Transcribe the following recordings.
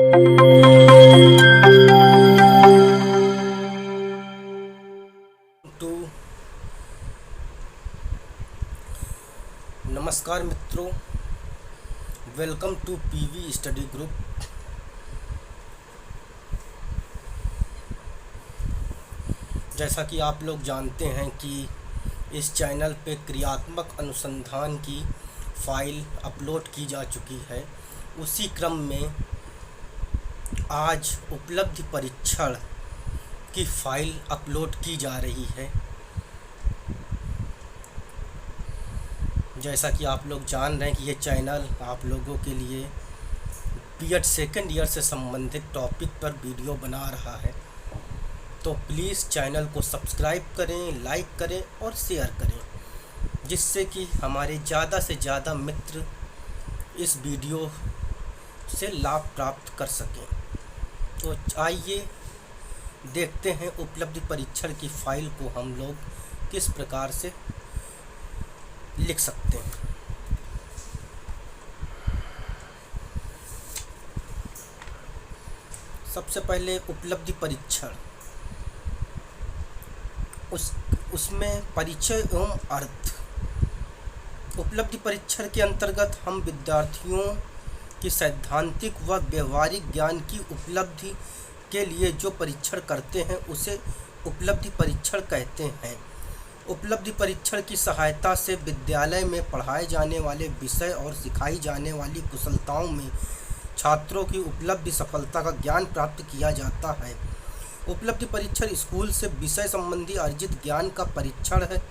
To नमस्कार मित्रों, welcome to PV study group. जैसा कि आप लोग जानते हैं कि इस चैनल पे क्रियात्मक अनुसंधान की फ़ाइल अपलोड की जा चुकी है। उसी क्रम में आज उपलब्धि परीक्षण की फ़ाइल अपलोड की जा रही है। जैसा कि आप लोग जान रहे हैं कि ये चैनल आप लोगों के लिए बीएड सेकेंड ईयर से संबंधित टॉपिक पर वीडियो बना रहा है, तो प्लीज़ चैनल को सब्सक्राइब करें, लाइक करें और शेयर करें, जिससे कि हमारे ज़्यादा से ज़्यादा मित्र इस वीडियो से लाभ प्राप्त कर सकें। तो आइए देखते हैं उपलब्धि परीक्षण की फ़ाइल को हम लोग किस प्रकार से लिख सकते हैं। सबसे पहले उपलब्धि परीक्षण, उसमें परिचय एवं अर्थ। उपलब्धि परीक्षण के अंतर्गत हम विद्यार्थियों की सैद्धांतिक व व्यवहारिक ज्ञान की उपलब्धि के लिए जो परीक्षण करते हैं उसे उपलब्धि परीक्षण कहते हैं। उपलब्धि परीक्षण की सहायता से विद्यालय में पढ़ाए जाने वाले विषय और सिखाई जाने वाली कुशलताओं में छात्रों की उपलब्धि सफलता का ज्ञान प्राप्त किया जाता है। उपलब्धि परीक्षण स्कूल से विषय संबंधी अर्जित ज्ञान का परीक्षण है।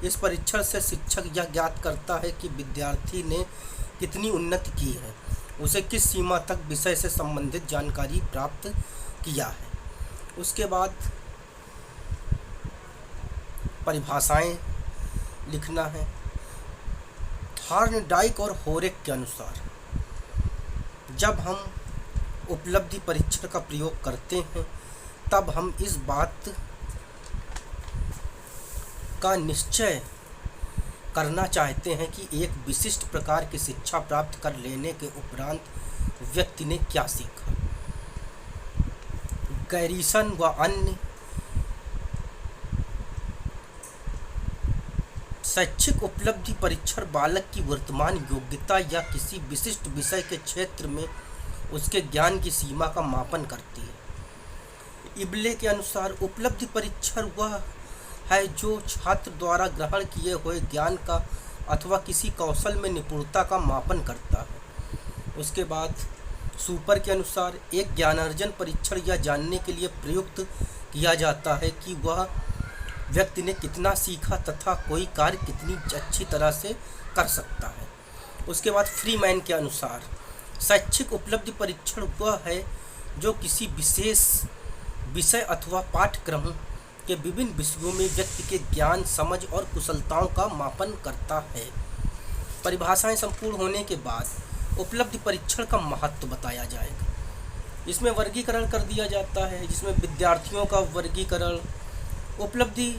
इस परीक्षण से शिक्षक यह ज्ञात करता है कि विद्यार्थी ने कितनी उन्नति की है, उसे किस सीमा तक विषय से संबंधित जानकारी प्राप्त किया है। उसके बाद परिभाषाएं लिखना है। थॉर्नडाइक और होरेक के अनुसार जब हम उपलब्धि परीक्षण का प्रयोग करते हैं तब हम इस बात का निश्चय करना चाहते हैं कि एक विशिष्ट प्रकार की शिक्षा प्राप्त कर लेने के उपरांत व्यक्ति ने क्या सीखा। गैरिसन व अन्य शैक्षिक उपलब्धि परीक्षण बालक की वर्तमान योग्यता या किसी विशिष्ट विषय के क्षेत्र में उसके ज्ञान की सीमा का मापन करती है। इबले के अनुसार उपलब्धि परीक्षण वह है जो छात्र द्वारा ग्रहण किए हुए ज्ञान का अथवा किसी कौशल में निपुणता का मापन करता है। उसके बाद सुपर के अनुसार एक ज्ञानार्जन परीक्षण यह जानने के लिए प्रयुक्त किया जाता है कि वह व्यक्ति ने कितना सीखा तथा कोई कार्य कितनी अच्छी तरह से कर सकता है। उसके बाद फ्रीमैन के अनुसार शैक्षिक उपलब्धि परीक्षण वह है जो किसी विशेष विषय अथवा पाठ्यक्रम के विभिन्न विषयों में व्यक्ति के ज्ञान, समझ और कुशलताओं का मापन करता है। परिभाषाएं संपूर्ण होने के बाद उपलब्धि परीक्षण का महत्व बताया जाएगा। इसमें वर्गीकरण कर दिया जाता है, जिसमें विद्यार्थियों का वर्गीकरण। उपलब्धि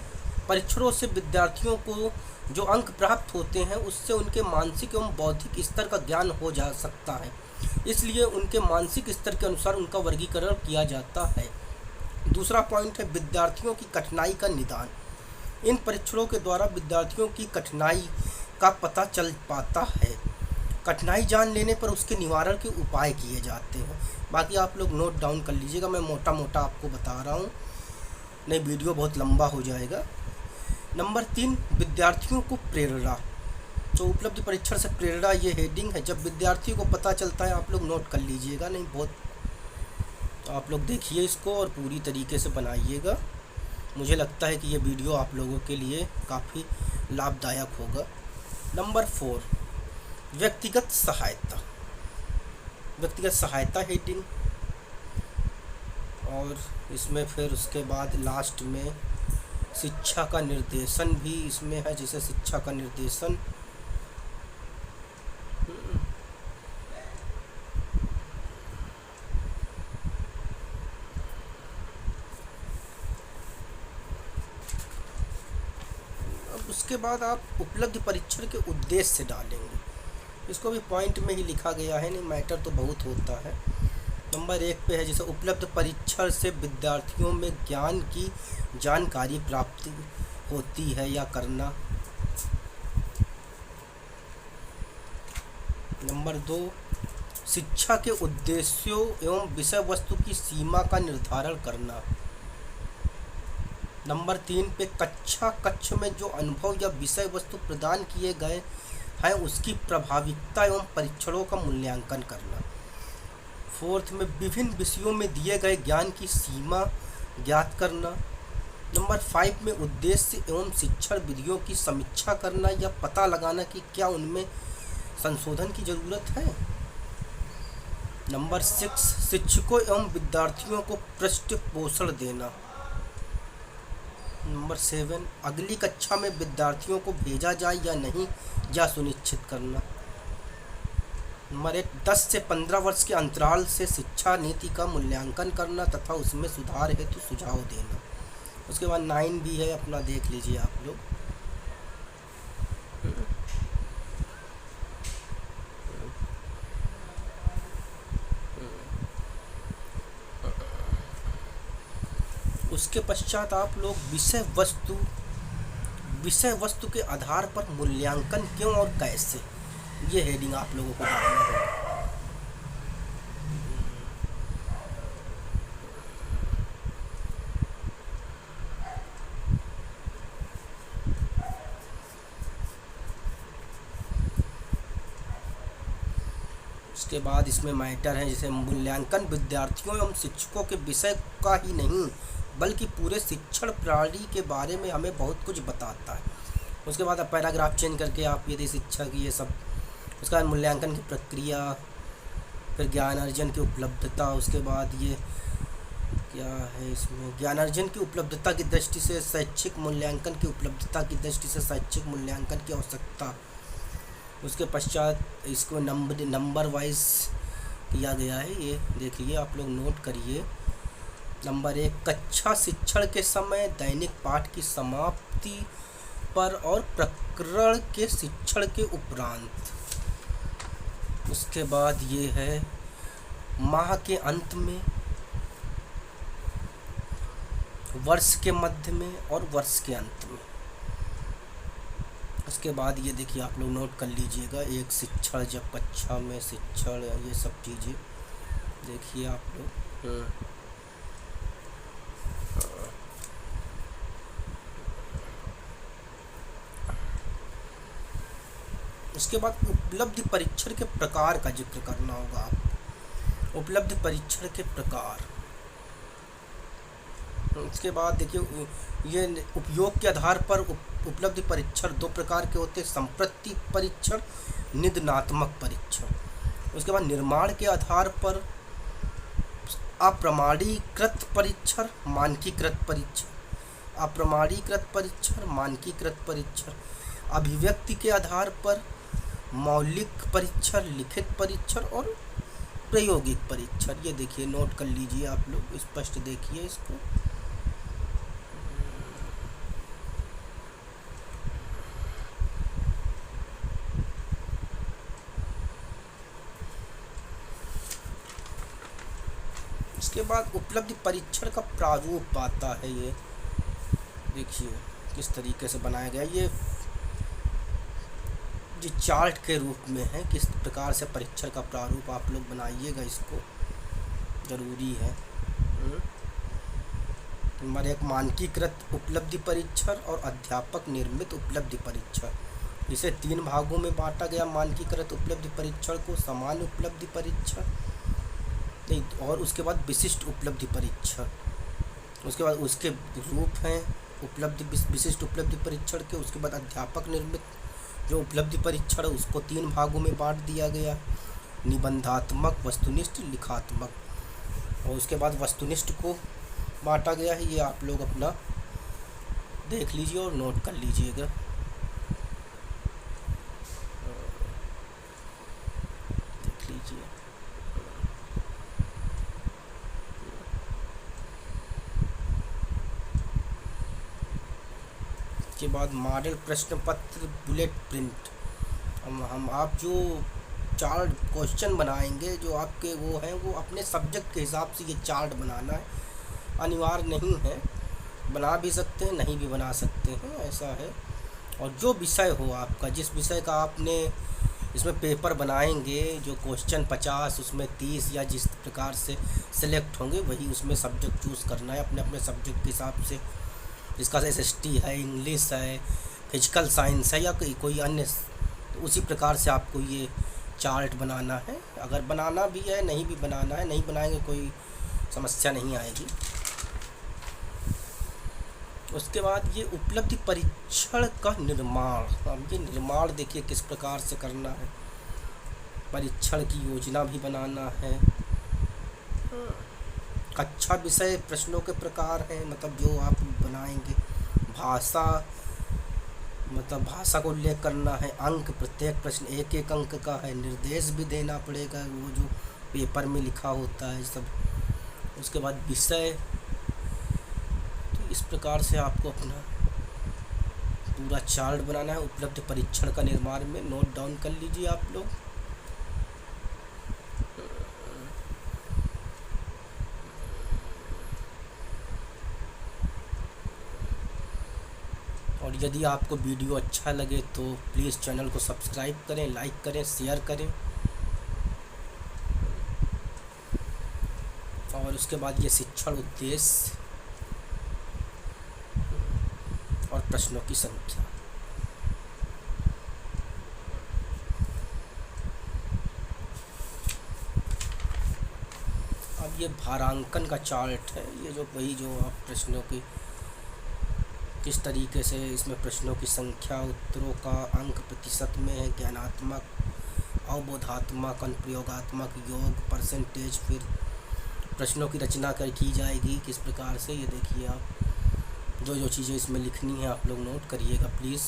परीक्षणों से विद्यार्थियों को जो अंक प्राप्त होते हैं उससे उनके मानसिक एवं बौद्धिक स्तर का ज्ञान हो जा सकता है, इसलिए उनके मानसिक स्तर के अनुसार उनका वर्गीकरण किया जाता है। दूसरा पॉइंट है विद्यार्थियों की कठिनाई का निदान। इन परीक्षणों के द्वारा विद्यार्थियों की कठिनाई का पता चल पाता है। कठिनाई जान लेने पर उसके निवारण के उपाय किए जाते हैं। बाकी आप लोग नोट डाउन कर लीजिएगा, मैं मोटा मोटा आपको बता रहा हूँ, नहीं वीडियो बहुत लंबा हो जाएगा। नंबर 3, विद्यार्थियों को प्रेरणा। तो उपलब्धि परीक्षण से प्रेरणा ये हेडिंग है। जब विद्यार्थियों को पता चलता है, आप लोग नोट कर लीजिएगा, नहीं बहुत, तो आप लोग देखिए इसको और पूरी तरीके से बनाइएगा। मुझे लगता है कि ये वीडियो आप लोगों के लिए काफ़ी लाभदायक होगा। नंबर 4, व्यक्तिगत सहायता। व्यक्तिगत सहायता हेडिंग, और इसमें फिर उसके बाद लास्ट में शिक्षा का निर्देशन भी इसमें है, जैसे शिक्षा का निर्देशन। उसके बाद आप उपलब्धि परीक्षण के उद्देश्य डालेंगे। इसको भी पॉइंट में ही लिखा गया है, नहीं मैटर तो बहुत होता है। नंबर नंबर 1 पे है जैसे उपलब्ध परीक्षण से विद्यार्थियों में ज्ञान की जानकारी प्राप्ति होती है या करना। नंबर 2 शिक्षा के उद्देश्यों एवं विषय वस्तु की सीमा का निर्धारण करना। नंबर 3 पे कक्ष में जो अनुभव या विषय वस्तु प्रदान किए गए हैं उसकी प्रभाविकता एवं परीक्षणों का मूल्यांकन करना। 4 में विभिन्न विषयों में दिए गए ज्ञान की सीमा ज्ञात करना। नंबर 5 में उद्देश्य एवं शिक्षण विधियों की समीक्षा करना या पता लगाना कि क्या उनमें संशोधन की ज़रूरत है। नंबर 6 शिक्षकों एवं विद्यार्थियों को पृष्ठपोषण देना। नंबर 7 अगली कक्षा में विद्यार्थियों को भेजा जाए या नहीं यह सुनिश्चित करना। नंबर 8 10 से 15 वर्ष के अंतराल से शिक्षा नीति का मूल्यांकन करना तथा उसमें सुधार हेतु सुझाव देना। उसके बाद 9 भी है, अपना देख लीजिए आप लोग। उसके पश्चात आप लोग विषय वस्तु के आधार पर मूल्यांकन क्यों और कैसे, ये हेडिंग आप लोगों को डालना है। उसके बाद इसमें मैटर है जैसे मूल्यांकन विद्यार्थियों एवं शिक्षकों के विषय का ही नहीं बल्कि पूरे शिक्षण प्रणाली के बारे में हमें बहुत कुछ बताता है। उसके बाद अब पैराग्राफ चेंज करके आप यदि शिक्षा की ये सब, उसके बाद मूल्यांकन की प्रक्रिया, फिर ज्ञान अर्जन की उपलब्धता, उसके बाद ये क्या है इसमें ज्ञान अर्जन की उपलब्धता की दृष्टि से शैक्षिक मूल्यांकन की उपलब्धता की दृष्टि से शैक्षिक मूल्यांकन की आवश्यकता। उसके पश्चात इसको नंबर वाइज किया गया है, ये देखिए आप लोग नोट करिए। नंबर 1 कक्षा शिक्षण के समय दैनिक पाठ की समाप्ति पर और प्रकरण के शिक्षण के उपरांत। उसके बाद ये है माह के अंत में, वर्ष के मध्य में और वर्ष के अंत में। उसके बाद ये देखिए आप लोग नोट कर लीजिएगा, एक शिक्षण जब कक्षा में शिक्षण, ये सब चीज़ें देखिए आप लोग। उसके बाद उपलब्धि परीक्षण के प्रकार का जिक्र करना होगा आप। उपलब्धि परीक्षण के प्रकार, उसके बाद देखिए ये उपयोग के आधार पर उपलब्धि परीक्षण 2 प्रकार के होते हैं, संप्रति परीक्षण, निदानात्मक परीक्षण। उसके बाद निर्माण के आधार पर अप्रमाणीकृत परीक्षण, मानकीकृत परीक्षण, अप्रमाणीकृत परीक्षण, मानकीकृत परीक्षण। अभिव्यक्ति के आधार पर मौलिक परीक्षण, लिखित परीक्षण और प्रायोगिक परीक्षण। ये देखिए नोट कर लीजिए आप लोग, स्पष्ट देखिए इसको। इसके बाद उपलब्धि परीक्षण का प्रारूप आता है, ये देखिए किस तरीके से बनाया गया। ये चार्ट के रूप में है, किस प्रकार से परीक्षण का प्रारूप आप लोग बनाइएगा, इसको जरूरी है। नंबर 1 मानकीकृत उपलब्धि परीक्षण और अध्यापक निर्मित उपलब्धि परीक्षण। इसे 3 भागों में बांटा गया मानकीकृत उपलब्धि परीक्षण को, सामान्य उपलब्धि परीक्षण नहीं, और उसके बाद विशिष्ट उपलब्धि परीक्षण। उसके बाद उसके रूप हैं विशिष्ट उपलब्धि परीक्षण के। उसके बाद अध्यापक निर्मित जो उपलब्धि परीक्षण है उसको 3 भागों में बांट दिया गया, निबंधात्मक, वस्तुनिष्ठ, लिखात्मक। और उसके बाद वस्तुनिष्ठ को बांटा गया है, ये आप लोग अपना देख लीजिए और नोट कर लीजिएगा। देख लीजिए। के बाद मॉडल प्रश्न पत्र, बुलेट प्रिंट। हम आप जो चार्ट क्वेश्चन बनाएंगे जो आपके वो हैं, वो अपने सब्जेक्ट के हिसाब से ये चार्ट बनाना है, अनिवार्य नहीं है, बना भी सकते हैं नहीं भी बना सकते हैं, ऐसा है। और जो विषय हो आपका, जिस विषय का आपने इसमें पेपर बनाएंगे, जो क्वेश्चन 50 उसमें 30 या जिस प्रकार से सिलेक्ट होंगे वही उसमें सब्जेक्ट चूज़ करना है अपने अपने सब्जेक्ट के हिसाब से। जिसका SST है, इंग्लिश है, फिजिकल साइंस है या कोई अन्य, तो उसी प्रकार से आपको ये चार्ट बनाना है। अगर बनाना भी है नहीं भी बनाना है, नहीं बनाएंगे कोई समस्या नहीं आएगी। उसके बाद ये उपलब्धि परीक्षण का निर्माण, अब ये निर्माण देखिए किस प्रकार से करना है। परीक्षण की योजना भी बनाना है। कक्षा विषय प्रश्नों के प्रकार हैं, मतलब जो आप बनाएंगे। भाषा, मतलब भाषा को उल्लेख करना है। अंक, प्रत्येक प्रश्न एक एक अंक का है। निर्देश भी देना पड़ेगा, वो जो पेपर में लिखा होता है सब। उसके बाद विषय, तो इस प्रकार से आपको अपना पूरा चार्ट बनाना है उपलब्धि परीक्षण का निर्माण में। नोट डाउन कर लीजिए आप लोग। और यदि आपको वीडियो अच्छा लगे तो प्लीज़ चैनल को सब्सक्राइब करें, लाइक करें, शेयर करें। और उसके बाद ये शिक्षण उद्देश्य और प्रश्नों की संख्या। अब ये भारांकन का चार्ट है, ये जो वही जो आप प्रश्नों की किस तरीके से इसमें प्रश्नों की संख्या, उत्तरों का अंक प्रतिशत में है, ज्ञानात्मक, अवबोधात्मक, अनुप्रयोगात्मक, योग, परसेंटेज, फिर प्रश्नों की रचना की जाएगी किस प्रकार से। ये देखिए आप जो जो चीज़ें इसमें लिखनी है आप लोग नोट करिएगा प्लीज़।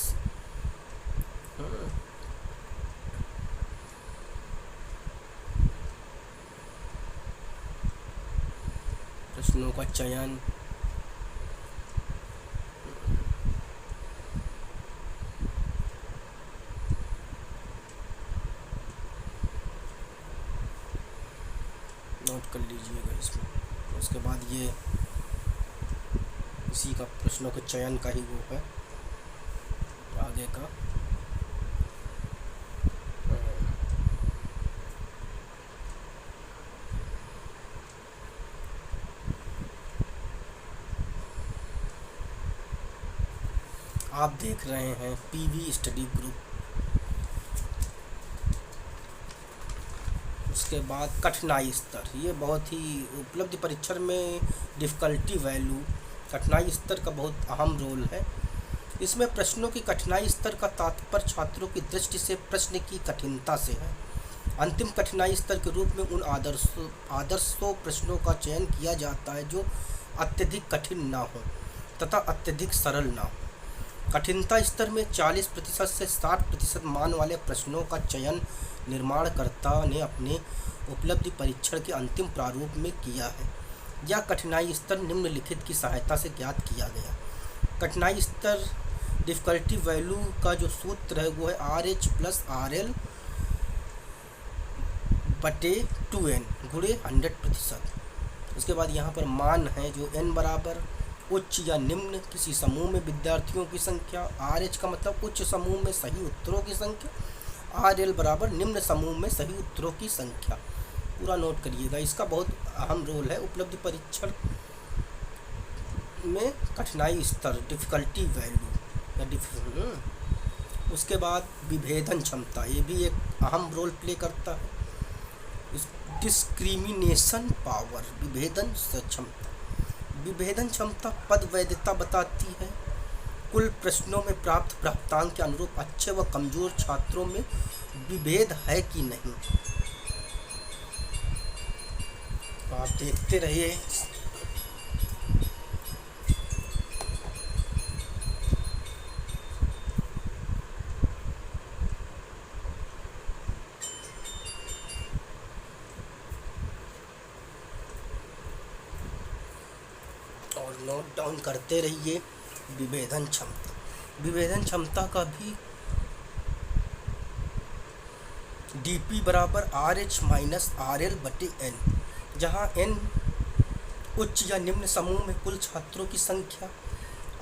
प्रश्नों का चयन, नोट कर लीजिएगा इसमें। उसके बाद ये इसी का प्रश्नों के चयन का ही वो है आगे का। आप देख रहे हैं PV स्टडी ग्रुप। उसके बाद कठिनाई स्तर, ये बहुत ही उपलब्धि परीक्षण में डिफ़िकल्टी वैल्यू, कठिनाई स्तर का बहुत अहम रोल है। इसमें प्रश्नों की कठिनाई स्तर का तात्पर्य छात्रों की दृष्टि से प्रश्न की कठिनता से है। अंतिम कठिनाई स्तर के रूप में उन आदर्शों प्रश्नों का चयन किया जाता है जो अत्यधिक कठिन ना हो तथा अत्यधिक सरल ना हो। कठिनता स्तर में 40% से 60% मान वाले प्रश्नों का चयन निर्माणकर्ता ने अपने उपलब्धि परीक्षण के अंतिम प्रारूप में किया है। यह कठिनाई स्तर निम्नलिखित की सहायता से ज्ञात किया गया। कठिनाई स्तर डिफ़िकल्टी वैल्यू का जो सूत्र है वो है RH + RL बटे 2n गुणे 100%। उसके बाद यहाँ पर मान है जो n बराबर उच्च या निम्न किसी समूह में विद्यार्थियों की संख्या, RH का मतलब उच्च समूह में सही उत्तरों की संख्या, RL बराबर निम्न समूह में सही उत्तरों की संख्या। पूरा नोट करिएगा, इसका बहुत अहम रोल है उपलब्धि परीक्षण में। कठिनाई स्तर डिफ़िकल्टी वैल्यू या उसके बाद विभेदन क्षमता, ये भी एक अहम रोल प्ले करता है। डिस्क्रिमिनेशन पावर, विभेदन क्षमता। विभेदन क्षमता पद वैधता बताती है। कुल प्रश्नों में प्राप्त प्राप्तांक के अनुरूप अच्छे व कमज़ोर छात्रों में विभेद है कि नहीं। आप देखते रहिए। और नोट डाउन करते रहिए। विभेदन क्षमता, विभेदन क्षमता का भी डी पी बराबर R H minus R L बटे एन, जहाँ एन उच्च या निम्न समूह में कुल छात्रों की संख्या,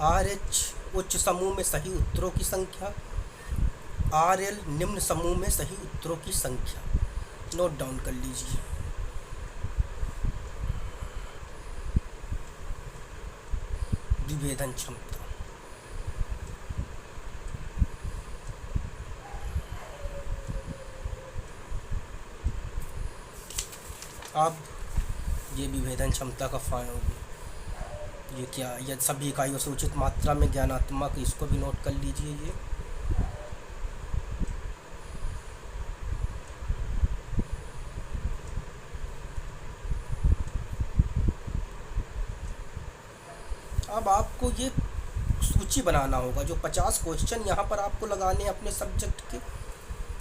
आर एच उच्च समूह में सही उत्तरों की संख्या, आर एल निम्न समूह में सही उत्तरों की संख्या। नोट डाउन कर लीजिए। विभेदन क्षमता। अब ये विभेदन क्षमता का ये क्या, ये सभी इकाइयों से उचित मात्रा में ज्ञानात्मक, इसको भी नोट कर लीजिए। ये अब आपको ये सूची बनाना होगा, जो 50 क्वेश्चन यहाँ पर आपको लगाने हैं अपने सब्जेक्ट के,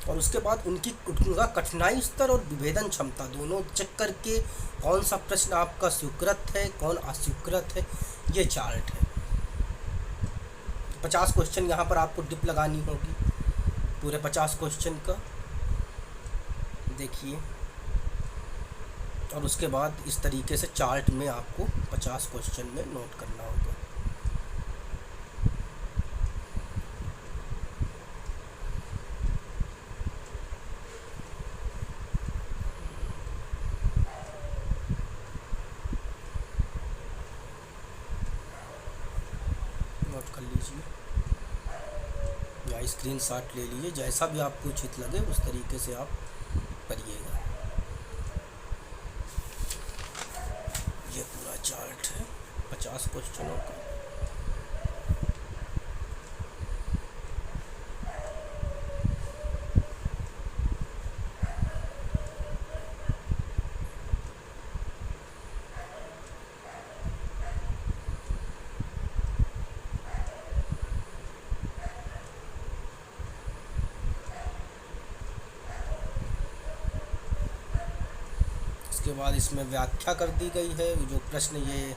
और उसके बाद उनका कठिनाई स्तर और विभेदन क्षमता दोनों चेक करके कौन सा प्रश्न आपका स्वीकृत है, कौन अस्वीकृत है, ये चार्ट है। 50 क्वेश्चन यहाँ पर आपको डिप लगानी होगी, पूरे 50 क्वेश्चन का देखिए, और उसके बाद इस तरीके से चार्ट में आपको 50 क्वेश्चन में नोट करना होगा। नोट कर लीजिए या स्क्रीनशॉट ले लीजिए, जैसा भी आपको उचित लगे उस तरीके से आप करिएगा। ये पूरा चार्ट है 50 क्वेश्चनों का। उसके बाद इसमें व्याख्या कर दी गई है, जो प्रश्न ये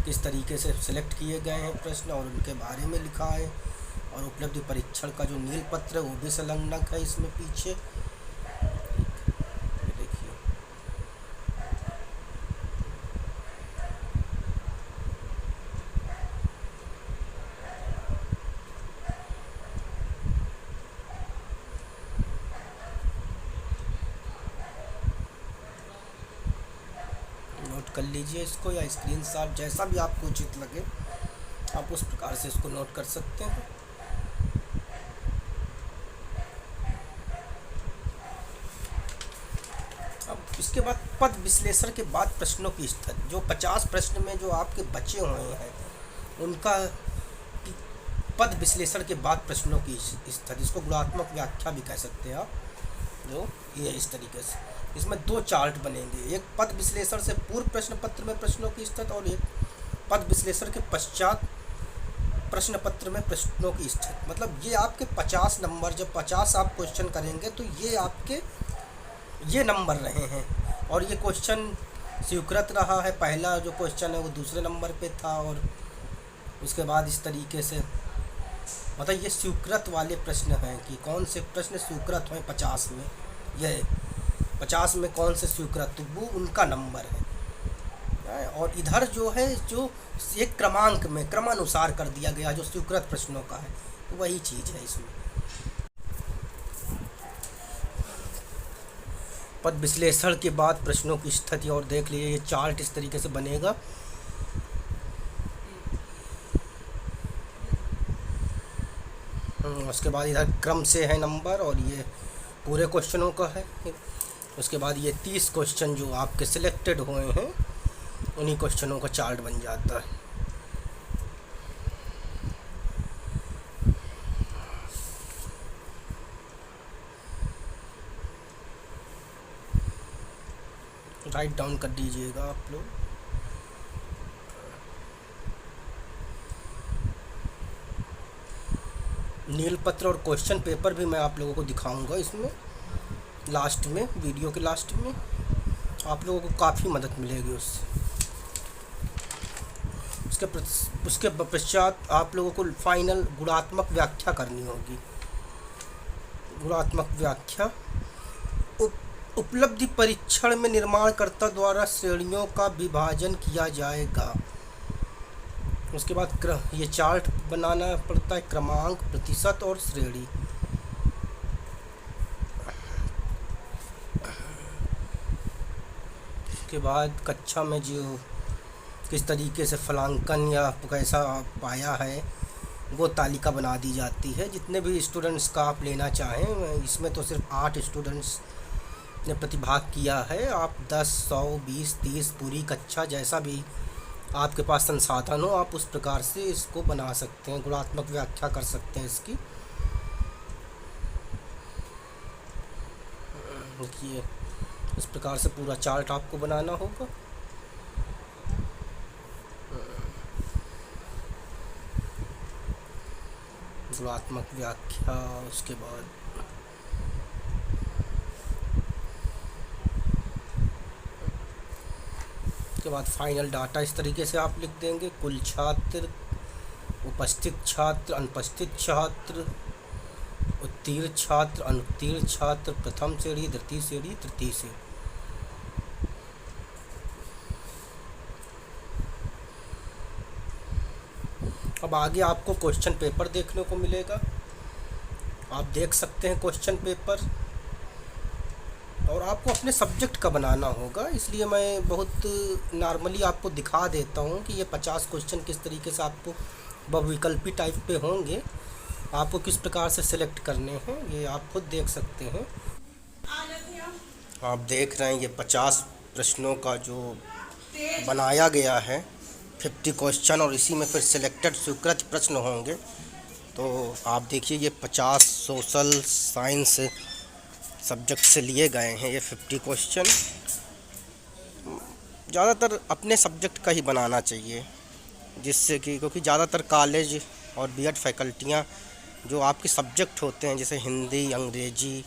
किस तरीके से सिलेक्ट किए गए हैं प्रश्न और उनके बारे में लिखा है, और उपलब्धि परीक्षण का जो नील पत्र है वो भी संलग्न है इसमें पीछे। देखिए नोट कर लीजिए इसको, या स्क्रीनशॉट जैसा भी आपको उचित लगे आप उस प्रकार से इसको नोट कर सकते हैं। अब इसके बाद पद विश्लेषण के बाद प्रश्नों की स्थिति, जो 50 प्रश्न में जो आपके बचे हुए हैं उनका पद विश्लेषण के बाद प्रश्नों की स्थिति, इसको गुणात्मक व्याख्या भी कह सकते हैं आप, जो ये इस तरीके से इसमें 2 चार्ट बनेंगे, एक पद विश्लेषण से पूर्व प्रश्न पत्र में प्रश्नों की स्थिति और एक पद विश्लेषण के पश्चात प्रश्न पत्र में प्रश्नों की स्थिति। मतलब ये आपके 50 नंबर, जब 50 आप क्वेश्चन करेंगे तो ये आपके ये नंबर रहे हैं, और ये क्वेश्चन स्वीकृत रहा है। पहला जो क्वेश्चन है वो दूसरे नंबर पे था, और उसके बाद इस तरीके से मतलब ये स्वीकृत वाले प्रश्न हैं कि कौन से प्रश्न स्वीकृत हैं 50 में, ये 50 में कौन से स्वीकृत, तो वो उनका नंबर है। और इधर जो है जो एक क्रमांक में क्रमानुसार कर दिया गया जो स्वीकृत प्रश्नों का है, तो वही चीज़ है इसमें। पद विश्लेषण के बाद प्रश्नों की स्थिति, और देख लीजिए ये चार्ट इस तरीके से बनेगा। उसके बाद इधर क्रम से है नंबर, और ये पूरे क्वेश्चनों का है। उसके बाद ये 30 क्वेश्चन जो आपके सिलेक्टेड हुए हैं उन्हीं क्वेश्चनों का चार्ट बन जाता है। राइट डाउन कर दीजिएगा आप लोग। नील पत्र और क्वेश्चन पेपर भी मैं आप लोगों को दिखाऊंगा इसमें लास्ट में, वीडियो के लास्ट में आप लोगों को काफ़ी मदद मिलेगी उससे। उसके पश्चात आप लोगों को फाइनल गुणात्मक व्याख्या करनी होगी। गुणात्मक व्याख्या उपलब्धि परीक्षण में निर्माणकर्ता द्वारा श्रेणियों का विभाजन किया जाएगा। उसके बाद ये चार्ट बनाना पड़ता है, क्रमांक, प्रतिशत और श्रेणी। उसके बाद कक्षा में जो किस तरीके से फलांकन या कैसा पाया है वो तालिका बना दी जाती है। जितने भी स्टूडेंट्स का आप लेना चाहें, इसमें तो सिर्फ 8 स्टूडेंट्स ने प्रतिभाग किया है। आप 10, 100, 20, 30 पूरी कक्षा, जैसा भी आपके पास संसाधन हो आप उस प्रकार से इसको बना सकते हैं, गुणात्मक व्याख्या कर सकते हैं इसकी। देखिए इस प्रकार से पूरा चार्ट आपको बनाना होगा। गुणात्मक व्याख्या, उसके बाद फाइनल डाटा इस तरीके से आप लिख देंगे। कुल छात्र, उपस्थित छात्र, अनुपस्थित छात्र, उत्तीर्ण छात्र, अनुत्तीर्ण छात्र, प्रथम श्रेणी, द्वितीय श्रेणी, तृतीय श्रेणी। अब आगे आपको क्वेश्चन पेपर देखने को मिलेगा। आप देख सकते हैं क्वेश्चन पेपर, और आपको अपने सब्जेक्ट का बनाना होगा, इसलिए मैं बहुत नॉर्मली आपको दिखा देता हूँ कि ये 50 क्वेश्चन किस तरीके से आपको बहुविकल्पी टाइप पे होंगे, आपको किस प्रकार से सिलेक्ट करने हैं ये आप खुद देख सकते हैं। आप देख रहे हैं ये 50 प्रश्नों का जो बनाया गया है, 50 क्वेश्चन, और इसी में फिर सिलेक्टेड स्वीकृत प्रश्न होंगे। तो आप देखिए ये 50 सोशल साइंस सब्जेक्ट से लिए गए हैं ये 50 क्वेश्चन। ज़्यादातर अपने सब्जेक्ट का ही बनाना चाहिए, जिससे कि क्योंकि ज़्यादातर कॉलेज और बीएड फैकल्टियाँ जो आपके सब्जेक्ट होते हैं, जैसे हिंदी, अंग्रेजी,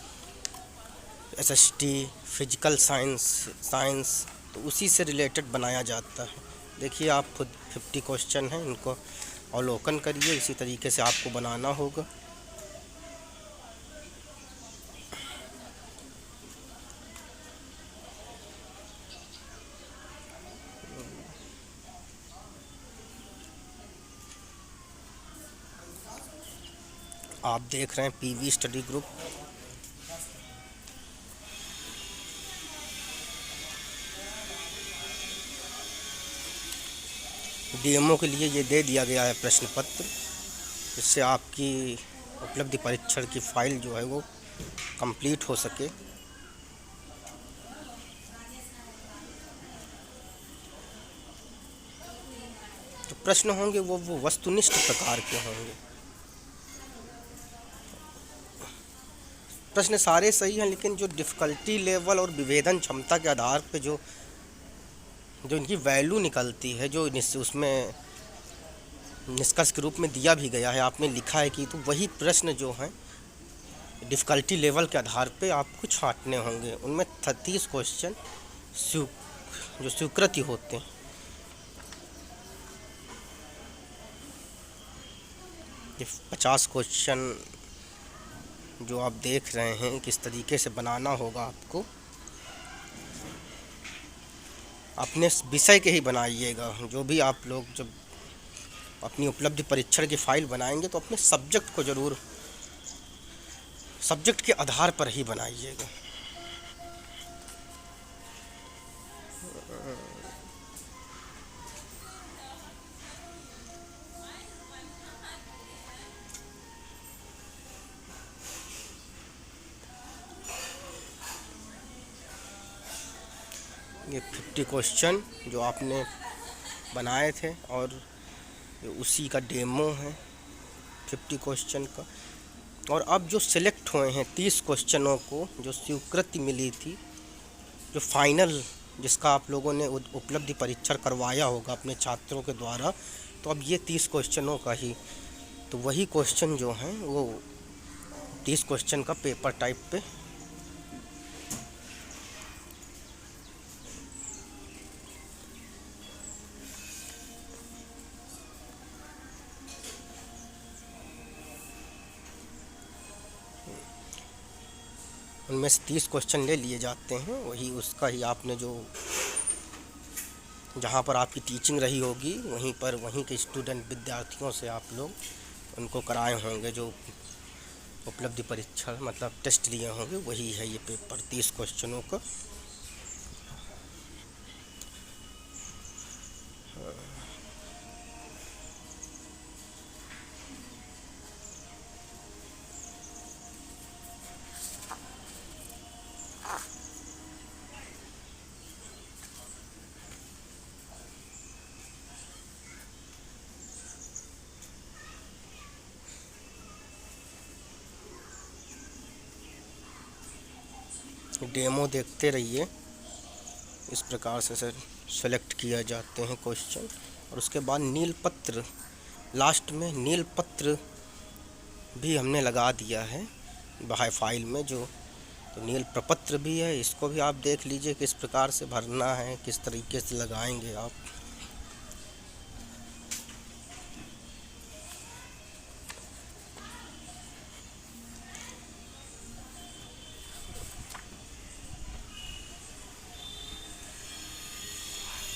एसएसटी, फिजिकल साइंस, तो उसी से रिलेटेड बनाया जाता है। देखिए आप खुद 50 क्वेश्चन हैं, इनको अवलोकन करिए, इसी तरीके से आपको बनाना होगा। आप देख रहे हैं पीवी स्टडी ग्रुप। डीएमओ के लिए ये दे दिया गया है प्रश्न पत्र, जिससे आपकी उपलब्धि परीक्षण की फाइल जो है वो कंप्लीट हो सके। जो प्रश्न होंगे वो वस्तुनिष्ठ प्रकार के होंगे। प्रश्न सारे सही हैं, लेकिन जो डिफ़िकल्टी लेवल और विभेदन क्षमता के आधार पे जो इनकी वैल्यू निकलती है, जो उसमें निष्कर्ष के रूप में दिया भी गया है, आपने लिखा है कि, तो वही प्रश्न जो हैं डिफ़िकल्टी लेवल के आधार पे आपको छांटने होंगे। उनमें 30 क्वेश्चन जो स्वीकृति होते हैं। ये 50 क्वेश्चन जो आप देख रहे हैं किस तरीके से बनाना होगा आपको, अपने विषय के ही बनाइएगा। जो भी आप लोग जब अपनी उपलब्धि परीक्षण की फाइल बनाएंगे तो अपने सब्जेक्ट को ज़रूर सब्जेक्ट के आधार पर ही बनाइएगा। ये 50 क्वेश्चन जो आपने बनाए थे, और उसी का डेमो है 50 क्वेश्चन का। और अब जो सिलेक्ट हुए हैं 30 क्वेश्चनों को, जो स्वीकृति मिली थी, जो फाइनल जिसका आप लोगों ने उपलब्धि परीक्षण करवाया होगा अपने छात्रों के द्वारा, तो अब ये 30 क्वेश्चनों का ही, तो वही क्वेश्चन जो हैं वो 30 क्वेश्चन का पेपर टाइप पे उनमें से 30 क्वेश्चन ले लिए जाते हैं, वही उसका ही आपने जो जहाँ पर आपकी टीचिंग रही होगी वहीं पर वहीं के स्टूडेंट विद्यार्थियों से आप लोग उनको कराए होंगे, जो उपलब्धि परीक्षा मतलब टेस्ट लिए होंगे, वही है ये पेपर 30 क्वेश्चनों का। डेमो देखते रहिए, इस प्रकार से सर सेलेक्ट किया जाते हैं क्वेश्चन। और उसके बाद नील पत्र, लास्ट में नील पत्र भी हमने लगा दिया है बाहर फाइल में जो, तो नील प्रपत्र भी है, इसको भी आप देख लीजिए किस प्रकार से भरना है, किस तरीके से लगाएंगे आप।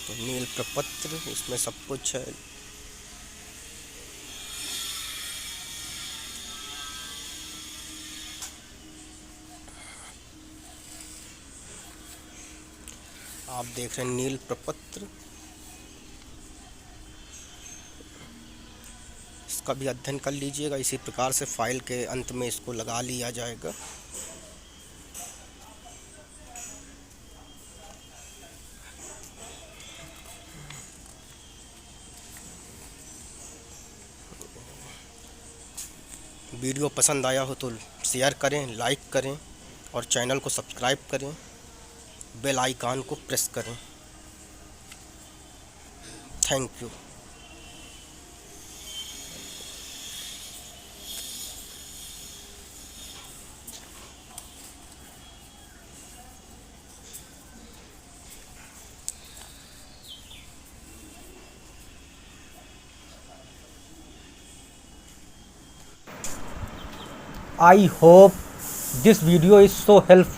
तो नील प्रपत्र इसमें सब कुछ है। आप देख रहे हैं नील प्रपत्र, इसका भी अध्ययन कर लीजिएगा। इसी प्रकार से फाइल के अंत में इसको लगा लिया जाएगा। वीडियो पसंद आया हो तो शेयर करें, लाइक करें और चैनल को सब्सक्राइब करें, बेल आइकन को प्रेस करें। Thank you. I hope this video is so helpful.